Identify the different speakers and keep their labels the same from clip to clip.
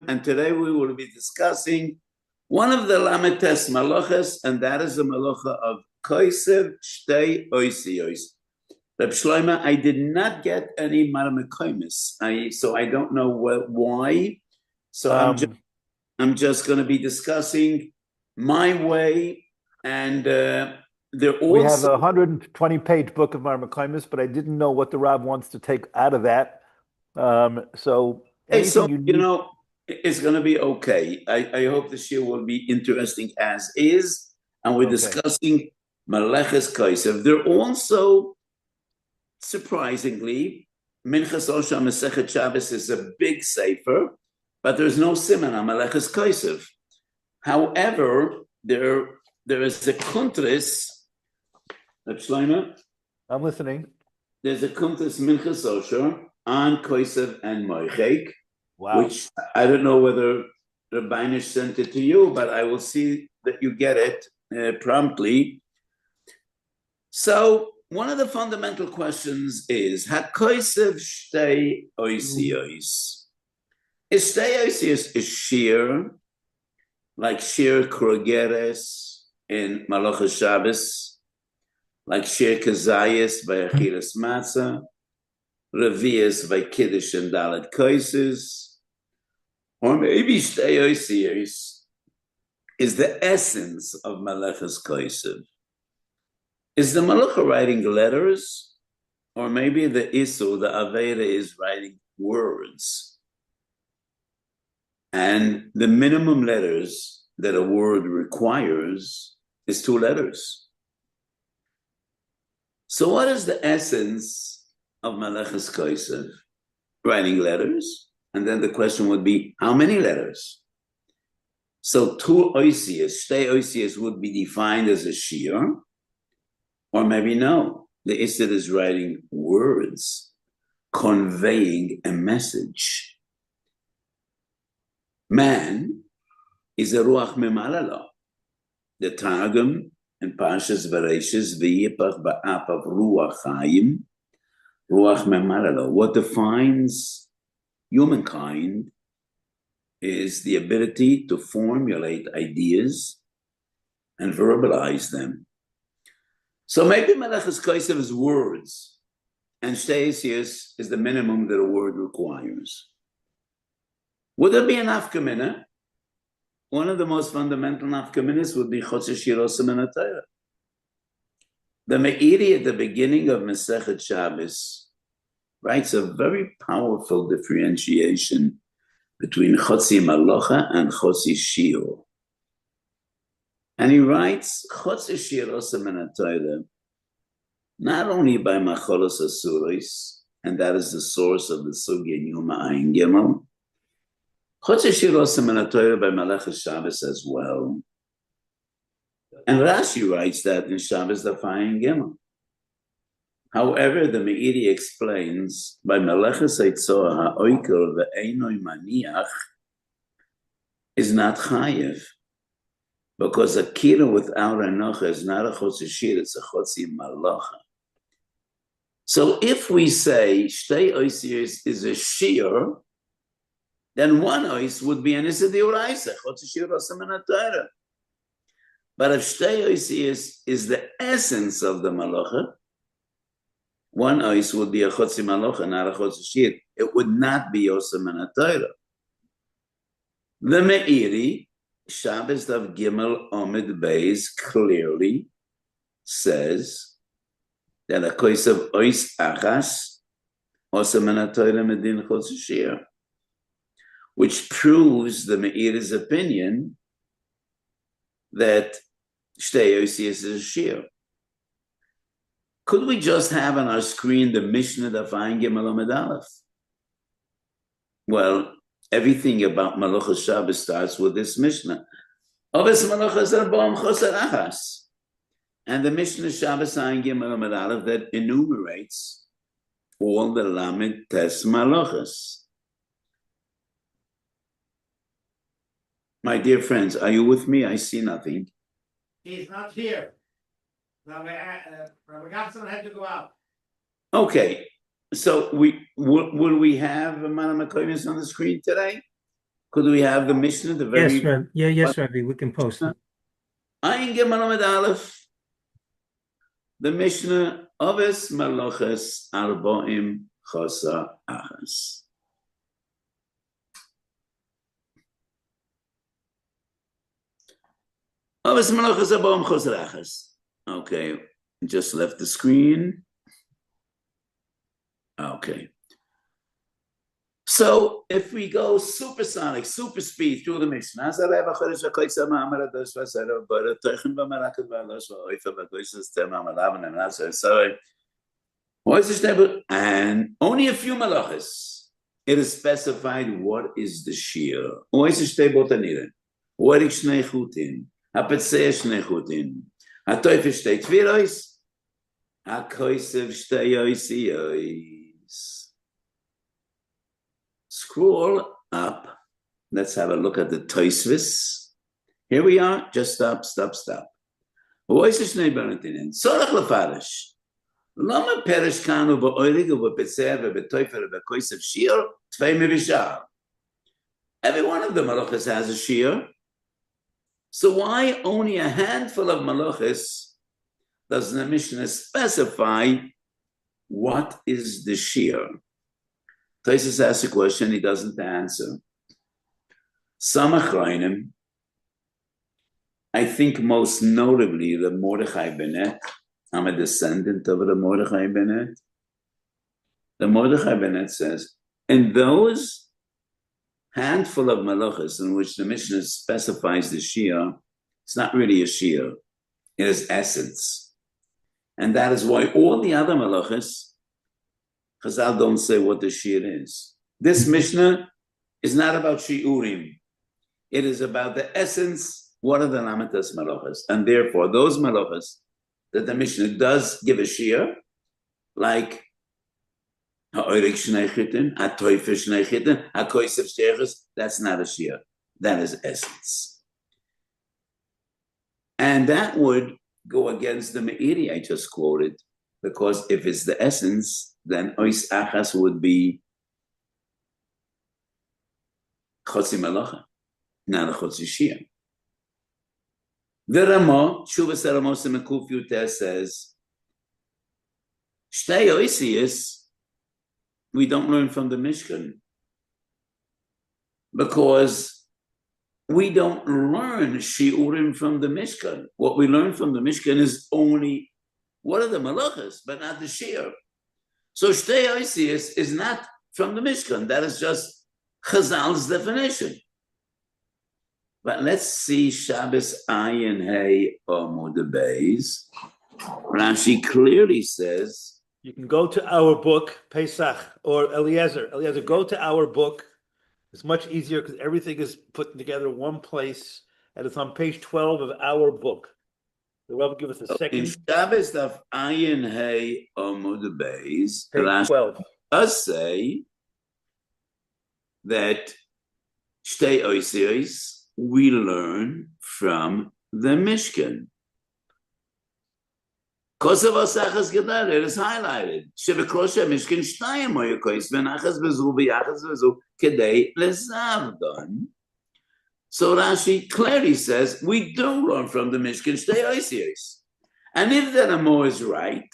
Speaker 1: and today we will be discussing one of the Lametes Malachas, and that is the Malacha of Kosev Shtei Oisiyos. Reb Shlomo, I did not get any Maramekoimis, so I don't know why. So I'm just going to be discussing my way, and
Speaker 2: we have a 120-page book of Maramekoimis, but I didn't know what the Rav wants to take out of that. So
Speaker 1: it's going to be okay. I hope the shiur will be interesting as is, and we're discussing Maleches Kosev. They're also, surprisingly, Minchas Osha Masechet Shabbos is a big sefer, but there's no siman on Maleches Kosev. However, there is a kuntris.
Speaker 2: I'm listening.
Speaker 1: There's a kuntris Minchas Osha on Kosev and Moichek, which I don't know whether Rabbeinu sent it to you, but I will see that you get it promptly. So one of the fundamental questions is, HaKosev Shtei Oisiyos. Is Shtei Oisiyos a Shiur, like Shiur Krogeres in Malachas Shabbos, like Shiur Kazayas by Achilas Matzah, Revias by Kiddush and Dalet Koises, or maybe Shtei Oisiyos is the essence of Maleches Kosev. Is the Malacha writing letters, or maybe the Isu, the Aveda, is writing words? And the minimum letters that a word requires is 2 letters. So what is the essence of Maleches Kosev? Writing letters, and then the question would be, how many letters? So 2 oisiyos, Shtei oisiyos would be defined as a shiur, or maybe no, the Isid is writing words, conveying a message. Man is a ruach memalala. The Targum in Parshas Bereshis, v'yipach ba'apav ruach chayim, ruach memalala. What defines humankind is the ability to formulate ideas and verbalize them. So maybe Maleches Kosev is words, and Shtei Oisiyos is the minimum that a word requires. Would there be an nafkamina? One of the most fundamental nafkaminas would be Chotzer Shirosim and Atayra. The Meiri at the beginning of Masechet Shabbos writes a very powerful differentiation between Chotzi Malacha and Chotzi Shiur. And he writes, Chotzer Shirosim and Atayra, not only by Macholos Asuris, and that is the source of the Sugi and Yuma Ayin Gimel, Chotzer Shirosim and Atayra by Maleches Shabbos as well. And Rashi writes that in Shabbos Daf Ayin Gimel. However, the Meiri explains, by Maleches Eitzoah ha'oikel ve'einoi maniach is not chayev, because a kira without enocha is not a chotzer shiur, it's a chotzi malacha. So if we say Shtei Oisiyos is a shiur, then 1 ois would be an Issa D'Oraisa, Chotzer Shirosim and Atayra. But if Shtei Oisiyos is the essence of the malacha, 1 ois would be a Chotzi Malacha, not a Chotzer Shiur. It would not be Yosem and Atayra. The Meiri, Shabbos Daf Gimel Omid Beis, clearly says that a Kosev ois achas, Osem and Atayra medin Chotzer Shiur, which proves the Meiri's opinion that Shtei Oisiyos is a shiur. Could we just have on our screen the Mishnah Daf Ayin Gimel Amud Aleph? Well, everything about Malachas Shabbos starts with this Mishnah. Oves Malachas Arba'am Choser Achas. And the Mishnah Shabbos Ayin Gimel Amud Aleph that enumerates all the Lamed Tes Malachas. My dear friends, are you with me? I see nothing.
Speaker 3: He's not here. Rabbi Gabson had to go out.
Speaker 1: Okay, so will we have Maramekoimis on the screen today? Could we have the Mishnah? The very
Speaker 4: yes, Rabbi. Yes, Rabbi. We can post it.
Speaker 1: Ayin Gimel Amud Aleph. The Mishnah Oves Maloches Arbaim Chosa Achas. Oves Maloches Arbaim Chosa Achas. Okay, just left the screen. Okay. So if we go supersonic, super speed through the Mishnah, and only a few malachas, it is specified what is the shiur. What is shnei chutin? Hapetzeh shnei chutin. Hatoifer shtei tvirois. Hakosev shtei yois. Scroll up. Let's have a look at the Tosfos. Here we are. Just stop. Weiss shnei barantinen. Sorach lefarish. Lama perish kanu ba'oirig u'ba'petzer u'ba'toifer u'ba'kosev shiur tvei mivishar. Every one of the malachas has a shiur. So why only a handful of malachas does the Mishnah specify what is the shiur? Tosfos asks a question, he doesn't answer. Some Achrayim, I think most notably the Mordechai Bennett, I'm a descendant of the Mordechai Bennett. The Mordechai Bennett says, in those handful of malachas in which the Mishnah specifies the shiur, it's not really a shiur, it is essence. And that is why all the other malachas, Chazal don't say what the shiur is. This Mishnah is not about shiurim. It is about the essence, what are the lamitas malachas. And therefore, those malachas that the Mishnah does give a shiur, like ha'orik shnei chitin, ha'toifer shnei chitin, ha'kosev shteichos, that's not a shiur. That is essence. And that would go against the Meiri I just quoted, because if it's the essence, then ois achas would be chotzi malacha, not a chotzi shiur. The Rama, Shuvas Ramos Mekuf Yuteh says, Shtei oisius, we don't learn from the Mishkan, because we don't learn shiurim from the Mishkan. What we learn from the Mishkan is only what are the malachas, but not the shiur. So Shtei oisius is not from the Mishkan. That is just Chazal's definition. But let's see Shabbos Ayin Hey Amud Beis. Rashi clearly says,
Speaker 2: you can go to our book, Pesach, or Eliezer. Eliezer, go to our book. It's much easier because everything is put together in one place, and it's on page 12 of our book. The Rambam give us a second.
Speaker 1: In Shabbos of Ayin Hey Amud Beis,
Speaker 2: page 12
Speaker 1: does say that Shtei oisios we learn from the Mishkan. Kosev Osachas Gedar, it is highlighted. Shebekrosha Mishkan Shtayim Moyakos Venachas Bezu V'Yachas Bezu Kedei Lezavdon. So Rashi clearly says we do learn from the Mishkan Shtei oisios. And if the Ramo is right,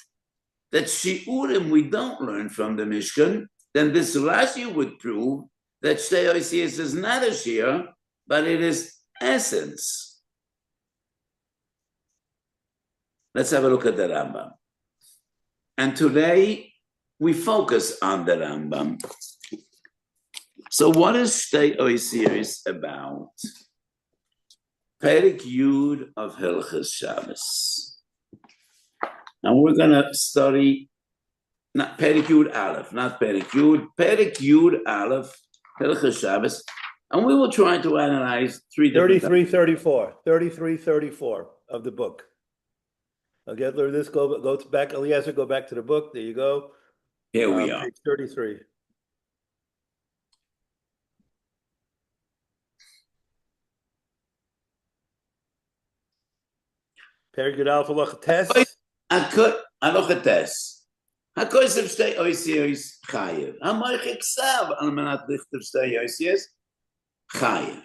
Speaker 1: that shiurim we don't learn from the Mishkan, then this Rashi would prove that Shtei oisios is not a shiur, but it is essence. Let's have a look at the Rambam. And today we focus on the Rambam. So what is Shtei oisios about? Perik Yud of Hilchos Shabbos. Now we're going to study, not Perik Yud Aleph, not Perik Yud, Perik Yud Aleph, Hilchos Shabbos. And we will try to analyze
Speaker 2: 33-34 of the book. I'll get rid of this, go back, Eliezer, go back to the book. There you go.
Speaker 1: Here we are.
Speaker 2: Page 33. Very good, Alpha Lochates.
Speaker 1: Alochates. HaKosev Shtei oisios chayev. HaMoich Iksav al manat lichter Shtei oisios chayiv.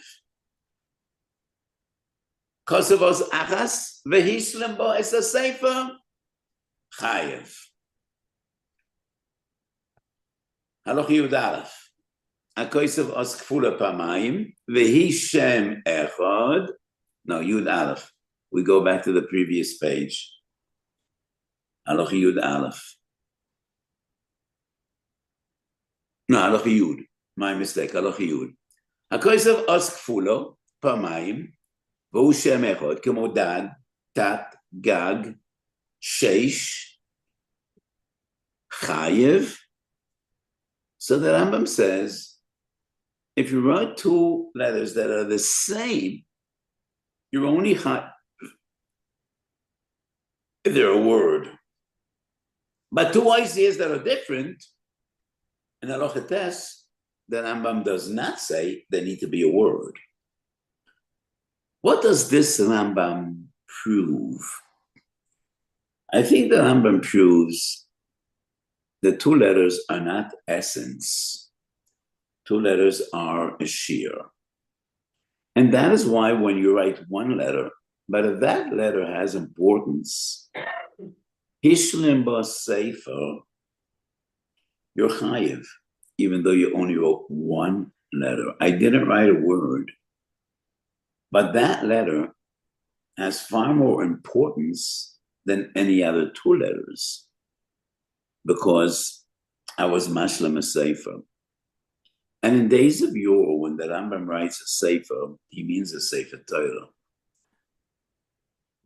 Speaker 1: Kosev os achas vehishlem bo es a sefer chayiv. Haloch Yud Aleph. Kosev os kfula pamayim vehishem echad. No, Yud Aleph. We go back to the previous page. Haloch Yud Aleph. No, Haloch Yud. My mistake. Haloch Yud. Kosev os kfulo pamayim והוא שם אחד, כמו דד, תת, גג, שש, chayiv. So the Rambam says, if you write two letters that are the same, you're only chayiv if they're a word. But two ideas that are different, in Halachates, the Rambam does not say they need to be a word. What does this Rambam prove? I think the Rambam proves the two letters are not essence. Two letters are a shiur. And that is why when you write one letter, but if that letter has importance, Hishlim ba sefer, you're chayiv, even though you only wrote one letter. I didn't write a word. But that letter has far more importance than any other two letters because I was mashlam a sefer. And in days of yore, when the Rambam writes a sefer, he means a sefer Torah.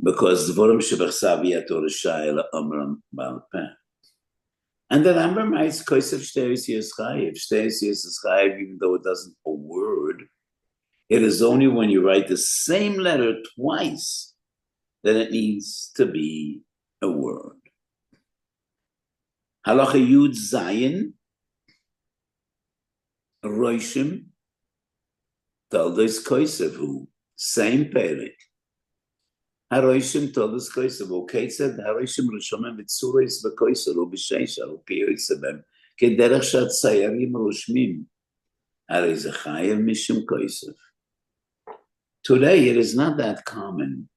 Speaker 1: Because dvorim shebachsav yator shayla amram bal peh. And the Rambam writes Kosev shteis yeschayev, shteis yeschayev, even though it doesn't a word. It is only when you write the same letter twice that it needs to be a word. Halacha Yud Zayin, Roishim, Toldos Kosev, same perik. Haroishim Toldos Kosev, Ketzad Haroishim Rishomem Vitzureis Bekoiser, Ubishesha, Upiyoisabem, Kederach Shat Sayarim Roshmim, Harizachayev Mishum Kosev. Today, it is not that common.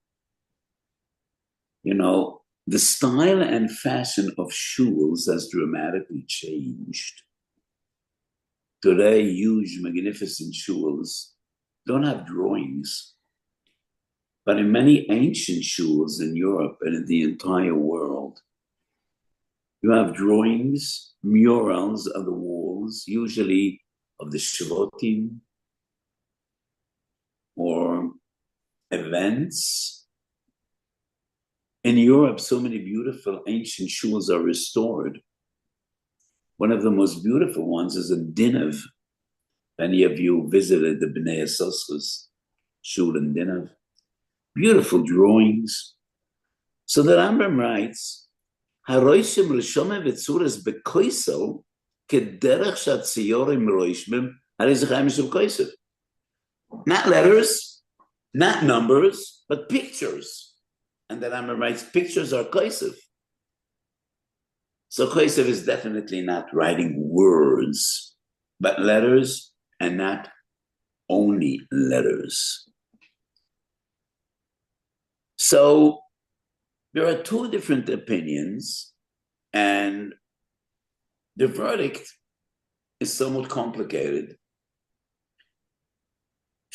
Speaker 1: You know, the style and fashion of shuls has dramatically changed. Today, huge, magnificent shuls don't have drawings. But in many ancient shuls in Europe and in the entire world, you have drawings, murals on the walls, usually of the Shvatim, or events. In Europe, so many beautiful ancient shuls are restored. One of the most beautiful ones is in Dinav. Many of you visited the Bnei Asoskos shul in Dinav. Beautiful drawings. So the Rambam writes, Haroishim Rishome Vitzuras Bekoisel Kederach Shat Tziyorim Roishmim Harizachayim Mishum Kosev. Not letters, not numbers, but pictures. And the Rambam writes, pictures are Kosev. So Kosev is definitely not writing words, but letters, and not only letters. So there are two different opinions, and the verdict is somewhat complicated.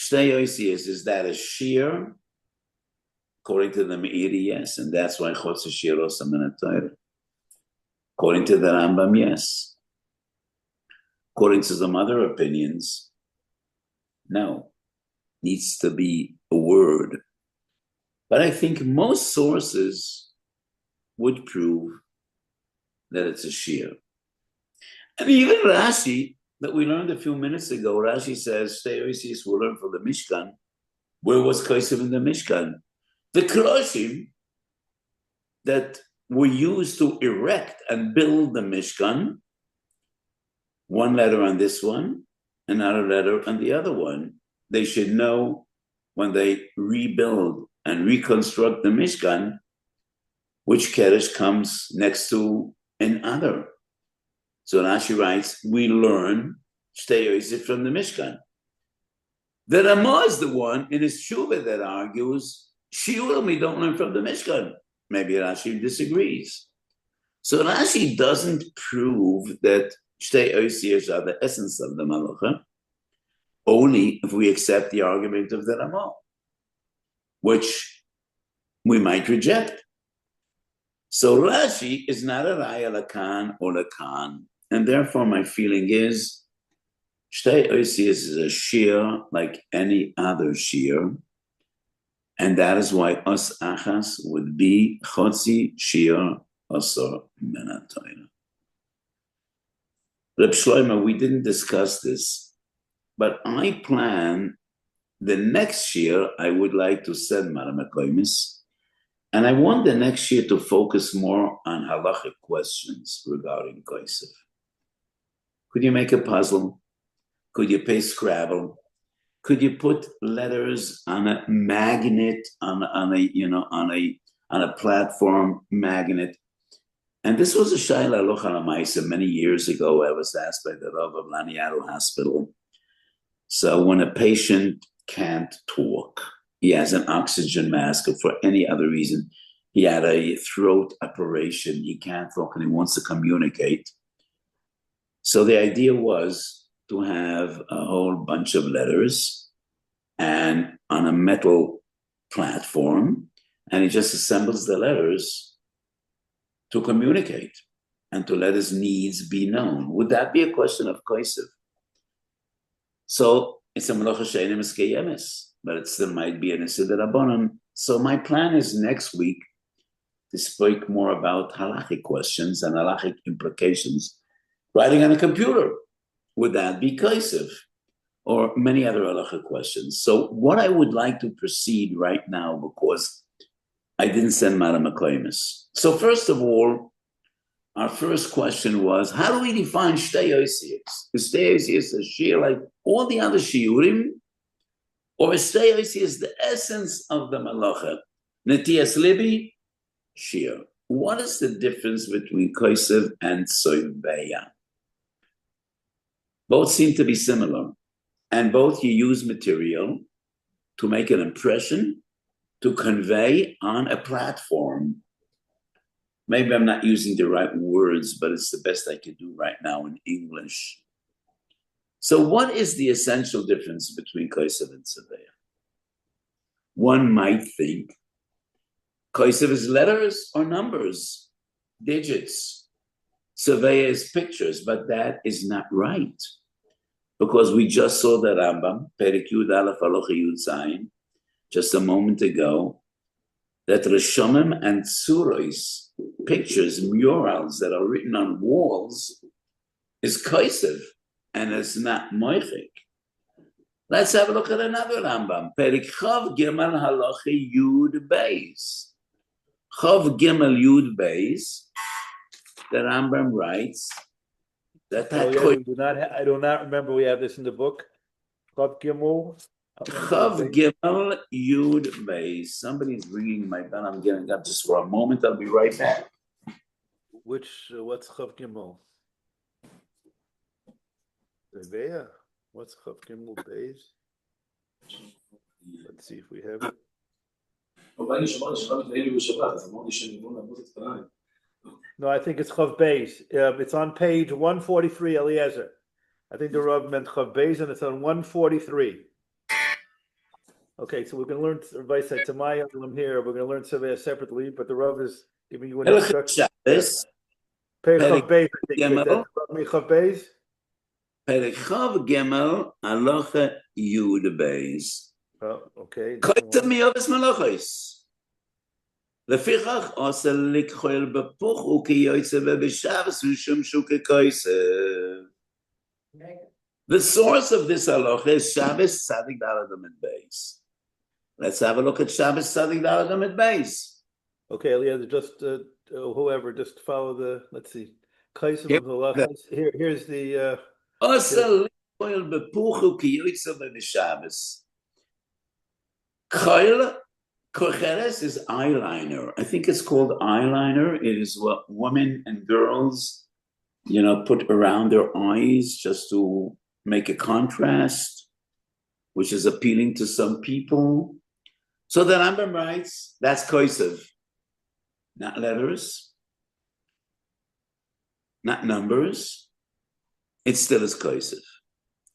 Speaker 1: Shtei Oisias, is that a shiur? According to the Meiri, yes, and that's why Chotzer Shiuros Amin Torah. According to the Rambam, yes. According to some other opinions, no. Needs to be a word. But I think most sources would prove that it's a shiur. And even Rashi, that we learned a few minutes ago, Rashi says, Shtei Oisias will learn from the Mishkan. Where was Kosev in the Mishkan? The Kroshim that were used to erect and build the Mishkan, one letter on this one, another letter on the other one. They should know when they rebuild and reconstruct the Mishkan, which Keresh comes next to another. So Rashi writes, we learn Shtei Oisias from the Mishkan. The Rama is the one in his Shuvah that argues, Shiur we don't learn from the Mishkan. Maybe Rashi disagrees. So Rashi doesn't prove that Shtei Oisiyos are the essence of the Malacha, only if we accept the argument of the Rama, which we might reject. So Rashi is not a Raya Lakan or Lakan, and therefore my feeling is Shtei Oisiyos is a Shiur like any other Shiur, and that is why Os Achas would be Chotzi Shiur Asor Min HaTorah. Reb Shlomo, we didn't discuss this, but I plan the next year I would like to send Maramekoimis, and I want the next year to focus more on halachic questions regarding Kosev. Could you make a puzzle? Could you play Scrabble? Could you put letters on a magnet on a platform magnet? And this was a shayla halacha l'maisa many years ago. I was asked by the Rav of Laniyaru Hospital. So when a patient can't talk, he has an oxygen mask, or for any other reason, he had a throat operation, he can't talk and he wants to communicate. So the idea was to have a whole bunch of letters and on a metal platform, and he just assembles the letters to communicate and to let his needs be known. Would that be a question of Kosev? So it's a melacha she'eina miskeyemes, but it still might be an issue d'Rabbanan. So my plan is next week to speak more about halachic questions and halachic implications, writing on a computer. Would that be Kosev? Or many other halachic questions. So what I would like to proceed right now, because I didn't send Madam Aklaimis. So first of all, our first question was, how do we define Shtei Oisiyos? Is Shtei Oisiyos a shiur like all the other shiurim? Or is Shtei Oisiyos the essence of the malacha? Netias libi, shiur. What is the difference between Kosev and Surveya? Both seem to be similar. And both you use material to make an impression, to convey on a platform. Maybe I'm not using the right words, but it's the best I can do right now in English. So what is the essential difference between Kosev and Surveya? One might think Kosev is letters or numbers, digits. Surveya is pictures, but that is not right. Because we just saw the Rambam, Perek Yud Aleph Halacha Yud Zayin, just a moment ago, that Rishonim and Tzuros, pictures, murals that are written on walls, is Kosev, and it's not Moichik. Let's have a look at another Rambam, Perek Chav Gimel Halacha Yud Beis. Chav Gimel Yud Beis, the Rambam writes, I
Speaker 2: do not remember we have this in the book. Chav Gimel
Speaker 1: Yud Beis. Somebody's ringing my bell. I'm getting up just for a moment. I'll be right back.
Speaker 2: What's Chav Gimel? Surveya? What's Chav Gimel Beis? Let's see if we have it. No, I think it's Chav Beis. It's on page 143, Eliezer. I think the Rav meant Chav Beis, and it's on 143. Okay, so we're going to learn Weiss to my I'm here. We're going to learn Surveya separately, but the Rav is giving you an instruction. Page Chav Beis. Chav Beis.
Speaker 1: Perek Chav Gimel Halacha Yud Beis.
Speaker 2: Oh, okay.
Speaker 1: Kosev miyavis malachos. Lefichach asa likchoel bepuch ukiyoytze v'b'shavos u'shumshu kekosev. The source of this halacha is Shabbos Tzadik Daled Amud Beis. Let's have a look at Shabbos Tzadik Daled Amud Beis.
Speaker 2: Okay, Eliezer, just whoever, just follow the. Let's see. Kosev of the halachas. Here's the.
Speaker 1: Asa likchoel bepuch ukiyoytze v'b'shavos. Koil Kocheres is eyeliner. I think it's called eyeliner. It is what women and girls, put around their eyes just to make a contrast. which is appealing to some people. So the Rambam writes, that's Kosev, not letters, not numbers. It still is Kosev.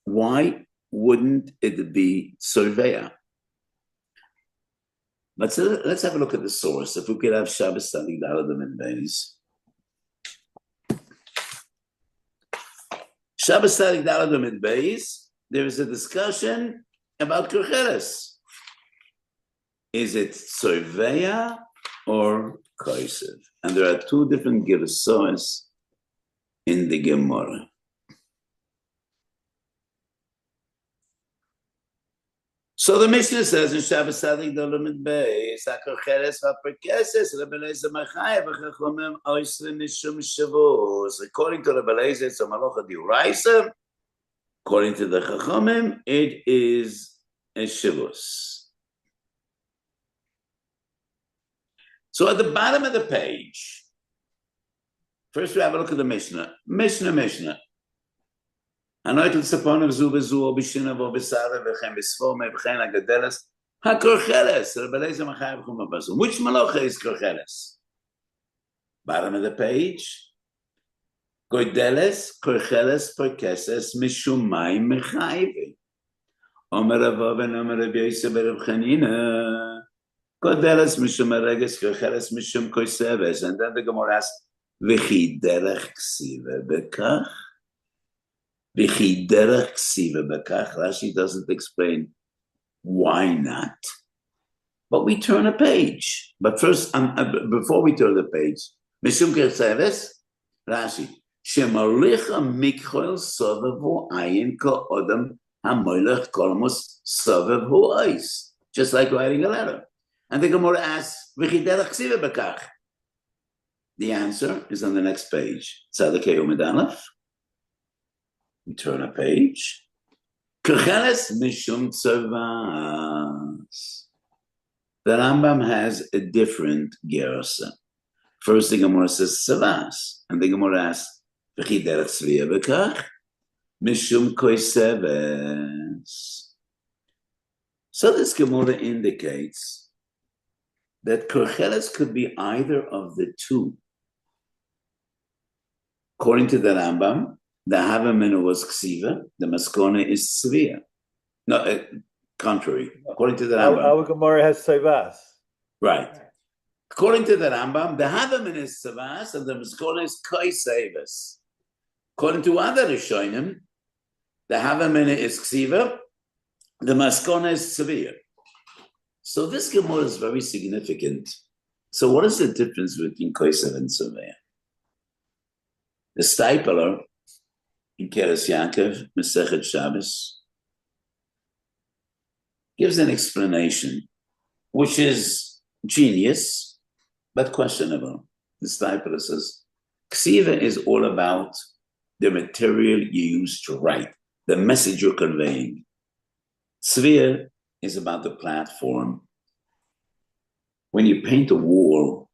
Speaker 1: Why wouldn't it be Surveya? Let's have a look at the source. If we could have Shabbat studying the Agudah and Weiss. Shabbat studying the Agudah and Weiss, there is a discussion about Kocheres. Is it Surveya or Kosev? And there are two different Gersos in the Gemara. So the Mishnah says in Shabbat Sadik Dolamid Beis, Akocheres v'Perkeses, Rebbe Lezer Machai v'Chachomim Oisre Mishum Shavos. According to Rebbe Lezer, it's a Malocha D'Oraisa. According to the Chachomim, it is a Shavos. So at the bottom of the page, first we have a look at the Mishnah. Mishnah. Anoitel Saponim Zu Bezu O Bishinav O Besara V'chem B'sfo Mebchen Agadeles HaKorcheles Rebbe Lezer Machai v'Chum HaBazum. Which Malocha is Korcheles? Bottom of the page. Goideles Korcheles Perkeses Mishum Mayim Mechayve. Omer Ravav and Omer Rabbi Yosef Reb Chanina. Goideles Mishum Ereges Korcheles Mishum Koseves. And then the Gemara asks, V'chi derech ksive bekach? Rashi doesn't explain why not. But we turn a page. But first, before we turn the page, Mishum Kerseves, Rashi, Shemalicha Mikhoil Sovevu Ayin Ko Odam Hamoilech Kolmos Sovevu Weiss. Just like writing a letter. And the Gemara asks, V'chiderach ksive bekach? The answer is on the next page. Tzadikei Umedalef. We turn a page. Kocheles mishum tzavas. The Rambam has a different gersa. First, the Gemara says tzavas, and the Gemara asks, "V'chi derech tzviya bekach mishum koseves." So this Gemara indicates that kocheles could be either of the two. According to the Rambam, the Havamina was Ksiva, the Maskona is Tzviya. No, contrary. According to the Rambam.
Speaker 2: Our Gemara has Savas.
Speaker 1: Right. According to the Rambam, the Havamina is Savas and the Maskona is Koseves. According to other Rishonim, the Havamina is Ksiva, the Maskona is Tzviya. So this Gemara is very significant. So what is the difference between Kosev and Surveya? The Stipler in Keres Yaakov, Masechet Shabbos, gives an explanation, which is genius, but questionable. The Stipler says, Ksiva is all about the material you use to write, the message you're conveying. Tzviya is about the platform. When you paint a wall,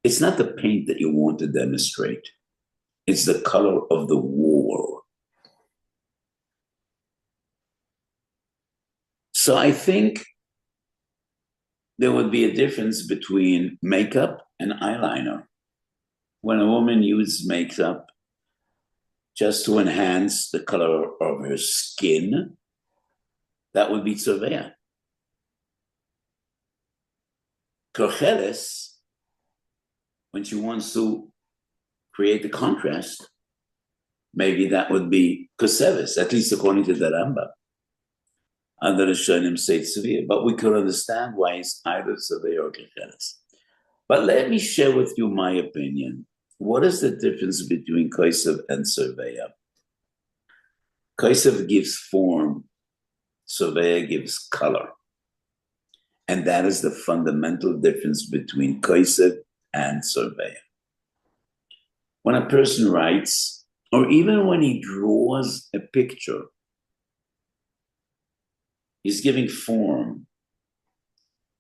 Speaker 1: it's not the paint that you want to demonstrate. It's the color of the wall. So I think there would be a difference between makeup and eyeliner. When a woman uses makeup just to enhance the color of her skin, that would be Surveya. Kocheles, when she wants to create the contrast, maybe that would be Koseves, at least according to the Rambam. Other Rishonim say Tzviya, but we could understand why it's either Surveya or Kocheles. But let me share with you my opinion. What is the difference between Kosev and Surveya? Kosev gives form, Surveya gives color. And that is the fundamental difference between Kosev and Surveya. When a person writes, or even when he draws a picture, he's giving form.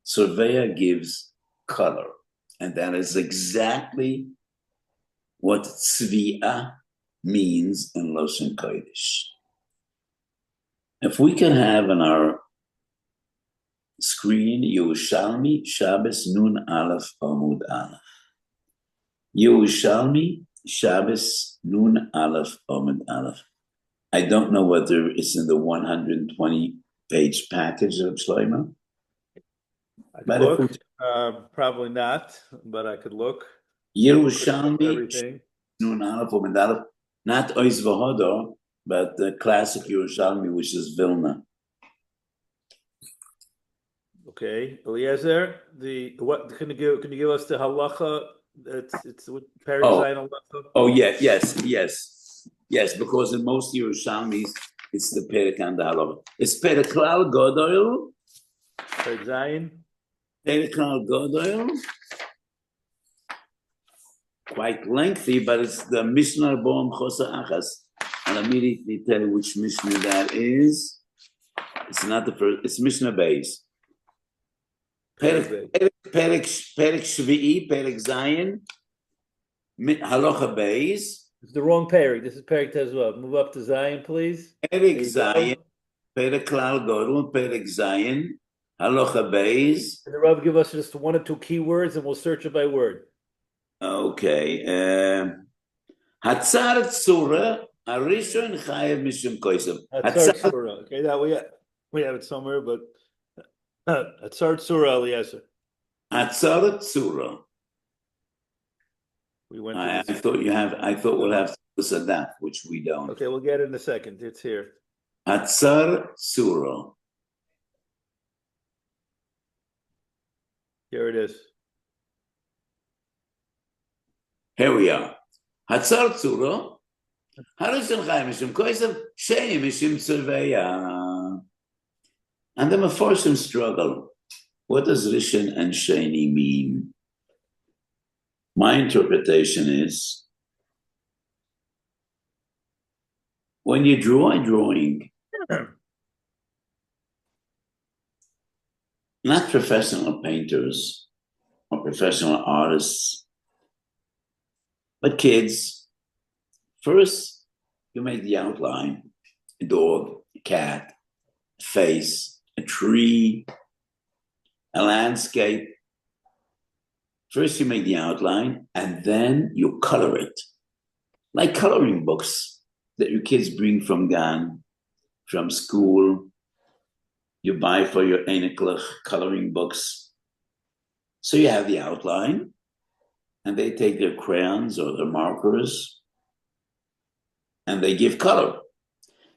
Speaker 1: Surveya gives color. And that is exactly what tzviya means in Loshen Kodesh. If we can have on our screen Yerushalmi Shabbos Nun Aleph Amud Aleph. Yerushalmi Shabbos Nun Aleph Amud Aleph. I don't know whether it's in the 120-page package of Shlomo.
Speaker 2: I looked, probably not, but I could look.
Speaker 1: Yerushalmi Nun Aleph Amud Aleph, not Ois V'Hodo, but the classic Yerushalmi, which is Vilna.
Speaker 2: Okay, Eliezer, can you give us the halacha? It's what Perek halacha.
Speaker 1: Oh yeah, yes, because in most Yerushalmis it's the Perek and the halacha. It's Perek Klal Godol.
Speaker 2: Perek Zayin.
Speaker 1: Perek Klal Godol. Quite lengthy, but it's the Mishnah Boam Chosa Achas. I'll immediately tell you which Mishnah that is. It's not the first. It's Mishnah Beis. Perek Shvi'i, Perek Zayin, Halacha Beis.
Speaker 2: It's the wrong Perek. This is Perek Tezvav. Move up to Zayin, please.
Speaker 1: Perek Zayin, Perek Klal Godol, Perek Zayin, Halacha Beis.
Speaker 2: And the Rav give us just one or two keywords, and we'll search it by word.
Speaker 1: Okay. Hatzar Tzura, Arishon Chayev Mishum Kosev.
Speaker 2: Hatzar Tzura. Okay, now we have it somewhere, but Hatzar Tzura, Eliezer.
Speaker 1: Hatzar Tzura.
Speaker 2: We went.
Speaker 1: I thought we'll have Sadaf, which we don't.
Speaker 2: Okay, we'll get it in a second. It's here.
Speaker 1: Hatzar Tzura.
Speaker 2: Here it is.
Speaker 1: Here we are. Hatzar Tzura. Harishon Chayev Mishum Kosev. Sheni Mishum Surveya. And the Meforshim struggle. What does Rishon and Sheni mean? My interpretation is, when you draw a drawing, not professional painters or professional artists, but kids, first you make the outline, a dog, a cat, a face, a tree, a landscape. First you make the outline and then you color it. Like coloring books that your kids bring from Gan, from school. You buy for your Einiklach coloring books. So you have the outline and they take their crayons or their markers and they give color.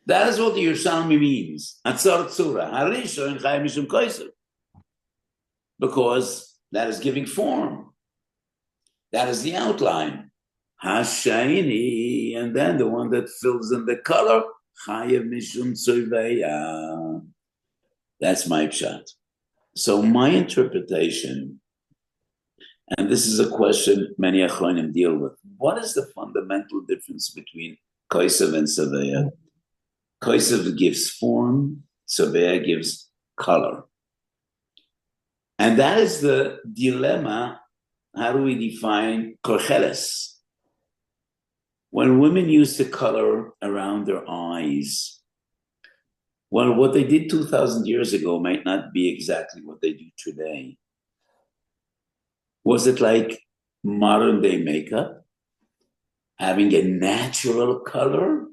Speaker 1: That is what the Yerushalmi means. Atzar Tzura, Harishon Chayev Mishum Kosev. Because that is giving form. That is the outline. Hashayini, and then the one that fills in the color, Chayev Mishum Surveya. That's my pshat. So my interpretation, and this is a question many Achronim deal with, what is the fundamental difference between Kosev and Surveya? Kosev gives form, Surveya gives color. And that is the dilemma. How do we define korcheles? When women used to color around their eyes, well, what they did 2,000 years ago might not be exactly what they do today. Was it like modern day makeup, having a natural color?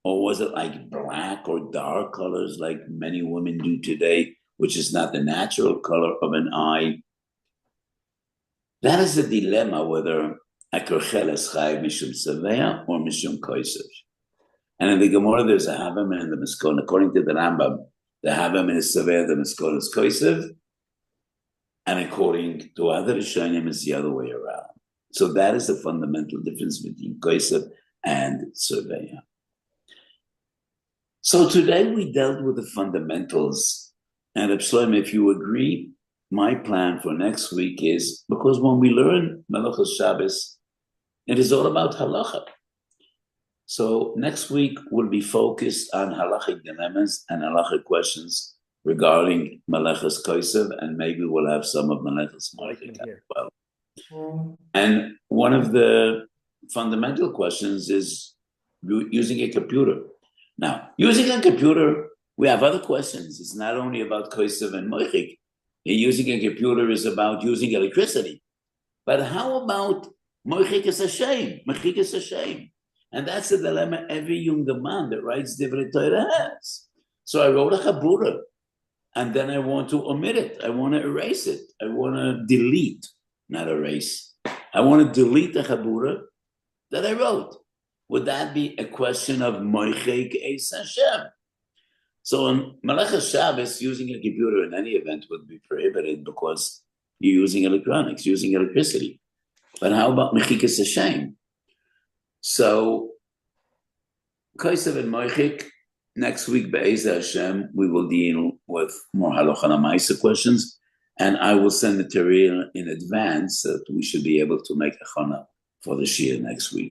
Speaker 1: Or was it like black or dark colors like many women do today, which is not the natural color of an eye? That is a dilemma, whether a korcheles chayev mishum Surveya or mishum Kosev. And in the Gemara, there's a Havaman and the Miskon. According to the Rambam, the Havaman is Surveya, the Miskon is Kosev. And according to other Rishonim, it's the other way around. So that is the fundamental difference between Kosev and Surveya. So today we dealt with the fundamentals. And Shlomo, if you agree, my plan for next week is, because when we learn Melachos Shabbos, it is all about halacha. So next week will be focused on halachic dilemmas and halachic questions regarding Melachos Kosev, and maybe we'll have some of Melachos Market as well. And one of the fundamental questions is using a computer. Now, using a computer, we have other questions. It's not only about Kosev and Moichik. Using a computer is about using electricity. But how about Moichik is a shame? Moichik is a shame. And that's the dilemma every younger man that writes Divrei Torah has. So I wrote a Chabura, and then I want to omit it. I want to erase it. I want to delete, not erase. I want to delete the Chabura that I wrote. Would that be a question of Moichik Eis Hashem? So in Malachas Shabbos, using a computer in any event would be prohibited because you're using electronics, using electricity. But how about Mechikas Hashem? So, Kosev and Moichik, next week, Be'ez Hashem, we will deal with more Halacha Lamaisa questions, and I will send material in advance so that we should be able to make a chana for the Shiur next week.